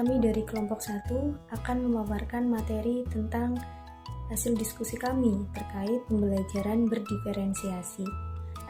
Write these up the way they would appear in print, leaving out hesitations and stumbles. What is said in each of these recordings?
kami dari kelompok 1 akan memaparkan materi tentang hasil diskusi kami terkait pembelajaran berdiferensiasi.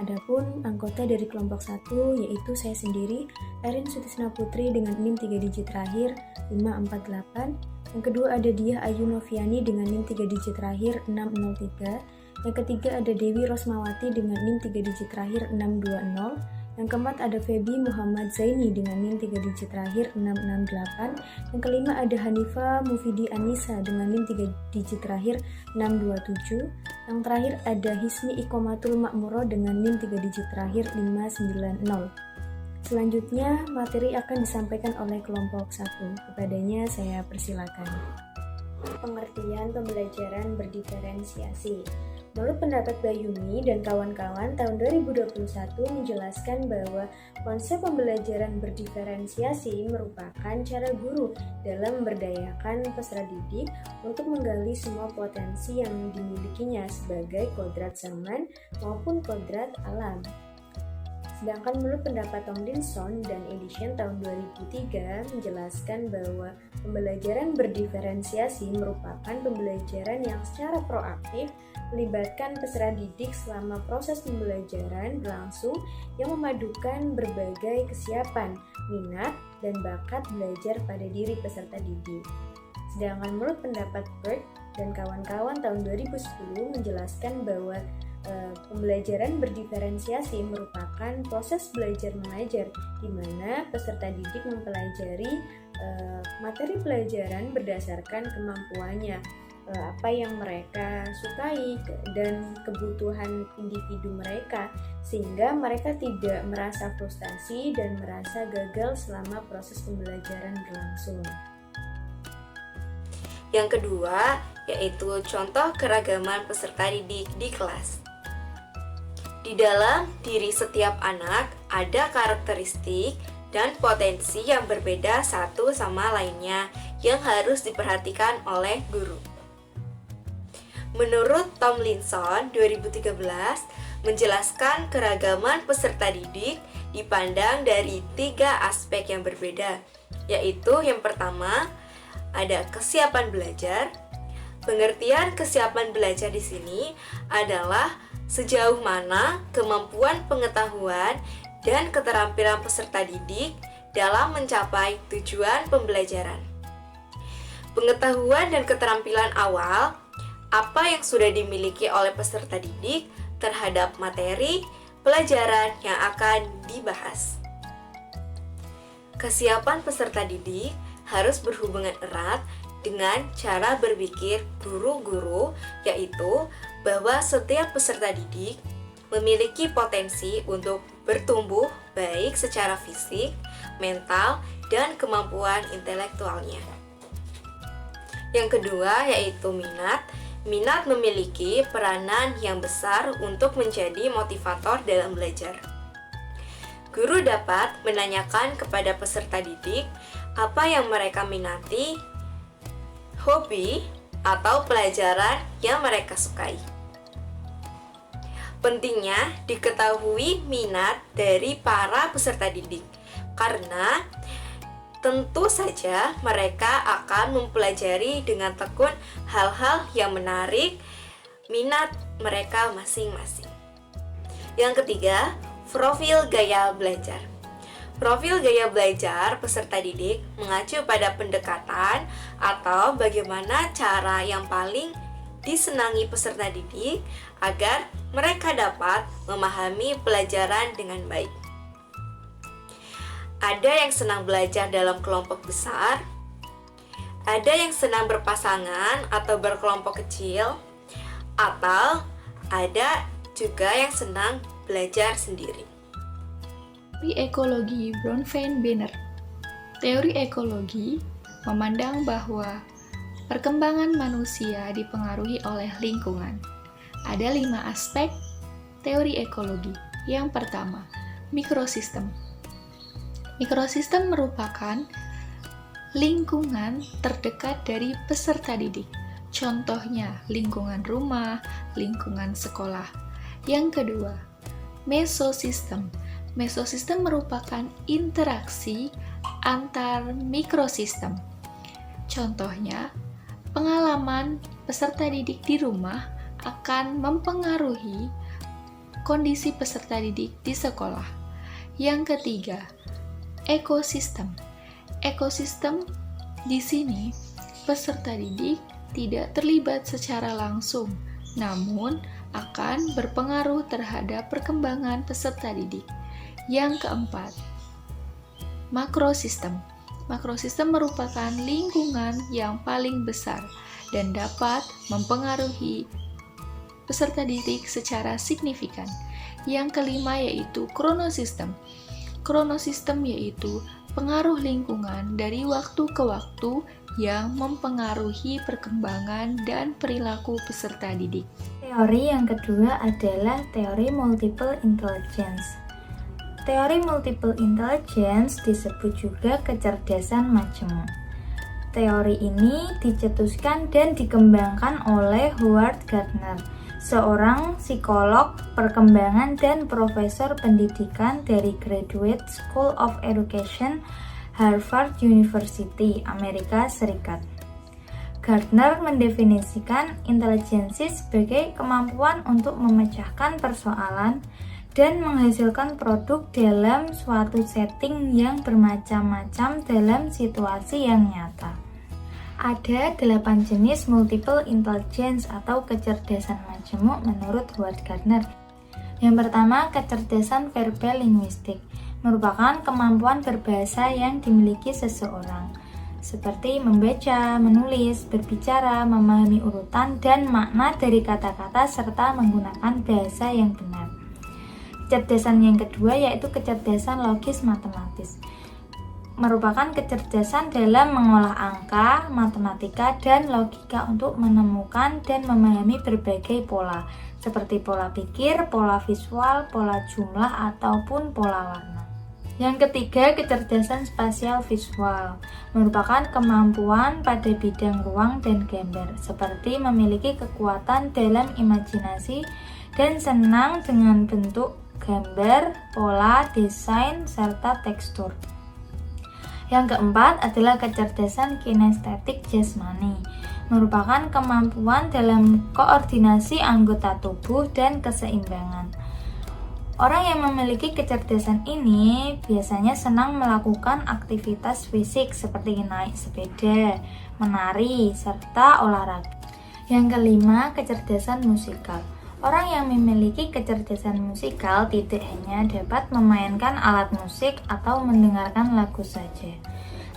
Adapun anggota dari kelompok 1 yaitu saya sendiri, Erin Sutisna Putri dengan NIM 3 digit terakhir 548. Yang kedua ada Diah Ayu Noviani dengan NIM 3 digit terakhir 603. Yang ketiga ada Dewi Rosmawati dengan NIM 3 digit terakhir 620. Yang keempat ada Feby Muhammad Zaini dengan NIM 3 digit terakhir 668. Yang kelima ada Hanifa Mufidi Anissa dengan NIM 3 digit terakhir 627. Yang terakhir ada Hisni Ikomatul Makmuro dengan NIM 3 digit terakhir 590. Selanjutnya materi akan disampaikan oleh kelompok 1. Kepadanya saya persilakan. Pengertian pembelajaran berdiferensiasi. Menurut pendapat Bayumi dan kawan-kawan, tahun 2021 menjelaskan bahwa konsep pembelajaran berdiferensiasi merupakan cara guru dalam memberdayakan peserta didik untuk menggali semua potensi yang dimilikinya sebagai kodrat zaman maupun kodrat alam. Sedangkan menurut pendapat Tomlinson dan Edition tahun 2003 menjelaskan bahwa pembelajaran berdiferensiasi merupakan pembelajaran yang secara proaktif melibatkan peserta didik selama proses pembelajaran berlangsung yang memadukan berbagai kesiapan, minat, dan bakat belajar pada diri peserta didik. Sedangkan menurut pendapat Bird dan kawan-kawan tahun 2010 menjelaskan bahwa pembelajaran berdiferensiasi merupakan proses belajar mengajar di mana peserta didik mempelajari materi pelajaran berdasarkan kemampuannya, apa yang mereka sukai dan kebutuhan individu mereka, sehingga mereka tidak merasa frustasi dan merasa gagal selama proses pembelajaran berlangsung. Yang kedua, yaitu contoh keragaman peserta didik di kelas. Di dalam diri setiap anak ada karakteristik dan potensi yang berbeda satu sama lainnya yang harus diperhatikan oleh guru. Menurut Tomlinson 2013 menjelaskan keragaman peserta didik dipandang dari 3 aspek yang berbeda, yaitu yang pertama ada kesiapan belajar. Pengertian kesiapan belajar di sini adalah sejauh mana kemampuan pengetahuan dan keterampilan peserta didik dalam mencapai tujuan pembelajaran. Pengetahuan dan keterampilan awal, apa yang sudah dimiliki oleh peserta didik terhadap materi pelajaran yang akan dibahas. Kesiapan peserta didik harus berhubungan erat dengan cara berpikir guru-guru, yaitu bahwa setiap peserta didik memiliki potensi untuk bertumbuh baik secara fisik, mental, dan kemampuan intelektualnya. Yang kedua yaitu minat. Minat memiliki peranan yang besar untuk menjadi motivator dalam belajar. Guru dapat menanyakan kepada peserta didik apa yang mereka minati, hobi, atau pelajaran yang mereka sukai. Pentingnya diketahui minat dari para peserta didik, karena tentu saja mereka akan mempelajari dengan tekun hal-hal yang menarik minat mereka masing-masing. Yang ketiga, profil gaya belajar. Profil gaya belajar peserta didik mengacu pada pendekatan atau bagaimana cara yang paling disenangi peserta didik agar mereka dapat memahami pelajaran dengan baik. Ada yang senang belajar dalam kelompok besar, ada yang senang berpasangan atau berkelompok kecil, atau ada juga yang senang belajar sendiri. Teori ekologi Bronfenbrenner. Teori ekologi memandang bahwa perkembangan manusia dipengaruhi oleh lingkungan. Ada 5 aspek teori ekologi. Yang pertama, mikrosistem. Mikrosistem merupakan lingkungan terdekat dari peserta didik. Contohnya, lingkungan rumah, lingkungan sekolah. Yang kedua, mesosistem. Mesosistem merupakan interaksi antar mikrosistem. Contohnya, pengalaman peserta didik di rumah akan mempengaruhi kondisi peserta didik di sekolah. Yang ketiga, ekosistem. Ekosistem di sini peserta didik tidak terlibat secara langsung, namun akan berpengaruh terhadap perkembangan peserta didik. Yang keempat, makrosistem. Makrosistem merupakan lingkungan yang paling besar dan dapat mempengaruhi peserta didik secara signifikan. Yang kelima yaitu kronosistem. Kronosistem yaitu pengaruh lingkungan dari waktu ke waktu yang mempengaruhi perkembangan dan perilaku peserta didik. Teori yang kedua adalah teori multiple intelligence. Teori multiple intelligence disebut juga kecerdasan majemuk. Teori ini dicetuskan dan dikembangkan oleh Howard Gardner, seorang psikolog perkembangan dan profesor pendidikan dari Graduate School of Education, Harvard University, Amerika Serikat. Gardner mendefinisikan intelijensi sebagai kemampuan untuk memecahkan persoalan dan menghasilkan produk dalam suatu setting yang bermacam-macam dalam situasi yang nyata. Ada 8 jenis multiple intelligence atau kecerdasan majemuk menurut Howard Gardner. Yang pertama, kecerdasan verbal linguistik, merupakan kemampuan berbahasa yang dimiliki seseorang, seperti membaca, menulis, berbicara, memahami urutan dan makna dari kata-kata serta menggunakan bahasa yang benar. Kecerdasan yang kedua yaitu kecerdasan logis matematis, merupakan kecerdasan dalam mengolah angka, matematika, dan logika untuk menemukan dan memahami berbagai pola, seperti pola pikir, pola visual, pola jumlah, ataupun pola warna. Yang ketiga, kecerdasan spasial visual, merupakan kemampuan pada bidang ruang dan gambar, seperti memiliki kekuatan dalam imajinasi dan senang dengan bentuk, gambar, pola, desain, serta tekstur. Yang keempat adalah kecerdasan kinestetik jasmani, merupakan kemampuan dalam koordinasi anggota tubuh dan keseimbangan. Orang yang memiliki kecerdasan ini biasanya senang melakukan aktivitas fisik seperti naik sepeda, menari, serta olahraga. Yang kelima, kecerdasan musikal. Orang yang memiliki kecerdasan musikal tidak hanya dapat memainkan alat musik atau mendengarkan lagu saja,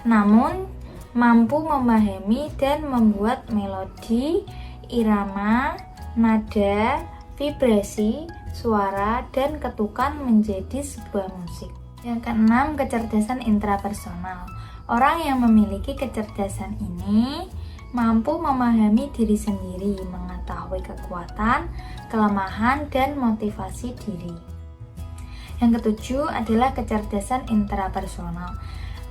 namun mampu memahami dan membuat melodi, irama, nada, vibrasi, suara, dan ketukan menjadi sebuah musik. Yang keenam, kecerdasan intrapersonal. Orang yang memiliki kecerdasan ini mampu memahami diri sendiri, mengetahui kekuatan, kelemahan, dan motivasi diri. Yang ketujuh adalah kecerdasan intrapersonal,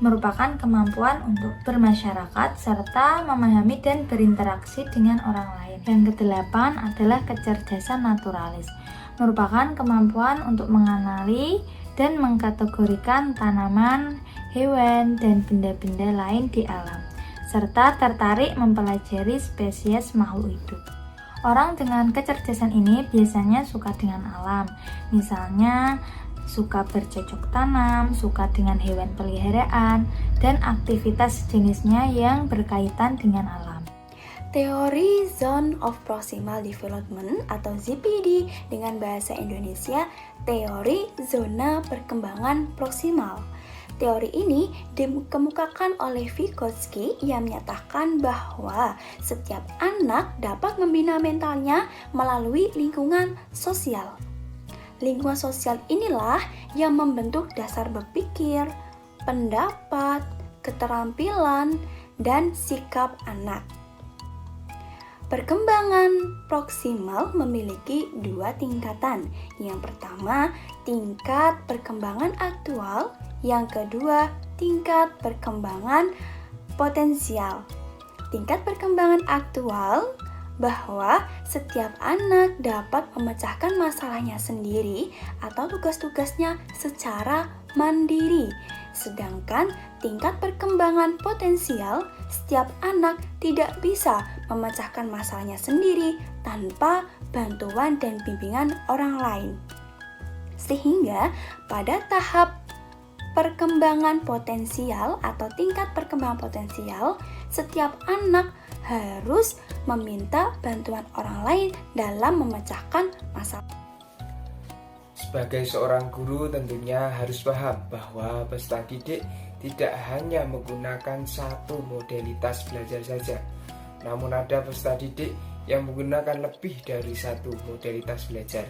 merupakan kemampuan untuk bermasyarakat serta memahami dan berinteraksi dengan orang lain. Yang kedelapan adalah kecerdasan naturalis, merupakan kemampuan untuk mengenali dan mengkategorikan tanaman, hewan, dan benda-benda lain di alam, serta tertarik mempelajari spesies makhluk hidup. Orang dengan kecerdasan ini biasanya suka dengan alam, misalnya suka bercocok tanam, suka dengan hewan peliharaan, dan aktivitas jenisnya yang berkaitan dengan alam. Teori Zone of Proximal Development atau ZPD dengan bahasa Indonesia, teori zona perkembangan proksimal. Teori ini dikemukakan oleh Vygotsky yang menyatakan bahwa setiap anak dapat membina mentalnya melalui lingkungan sosial. Lingkungan sosial inilah yang membentuk dasar berpikir, pendapat, keterampilan, dan sikap anak. Perkembangan proksimal memiliki 2 tingkatan. Yang pertama, tingkat perkembangan aktual. Yang kedua, tingkat perkembangan potensial. Tingkat perkembangan aktual bahwa setiap anak dapat memecahkan masalahnya sendiri atau tugas-tugasnya secara mandiri. Sedangkan tingkat perkembangan potensial, setiap anak tidak bisa memecahkan masalahnya sendiri tanpa bantuan dan bimbingan orang lain. Sehingga pada tahap perkembangan potensial atau tingkat perkembangan potensial, setiap anak harus meminta bantuan orang lain dalam memecahkan masalah. Sebagai seorang guru tentunya harus paham bahwa peserta didik tidak hanya menggunakan satu modalitas belajar saja, namun ada peserta didik yang menggunakan lebih dari satu modalitas belajar.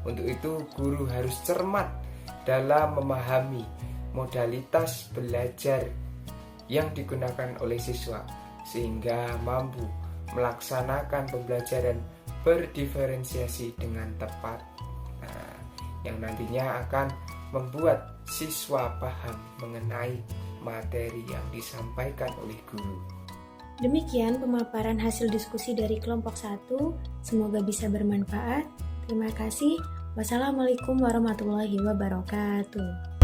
Untuk itu, guru harus cermat dalam memahami modalitas belajar yang digunakan oleh siswa, sehingga mampu melaksanakan pembelajaran berdiferensiasi dengan tepat. Yang nantinya akan membuat siswa paham mengenai materi yang disampaikan oleh guru. Demikian pemaparan hasil diskusi dari kelompok 1. Semoga bisa bermanfaat. Terima kasih. Wassalamualaikum warahmatullahi wabarakatuh.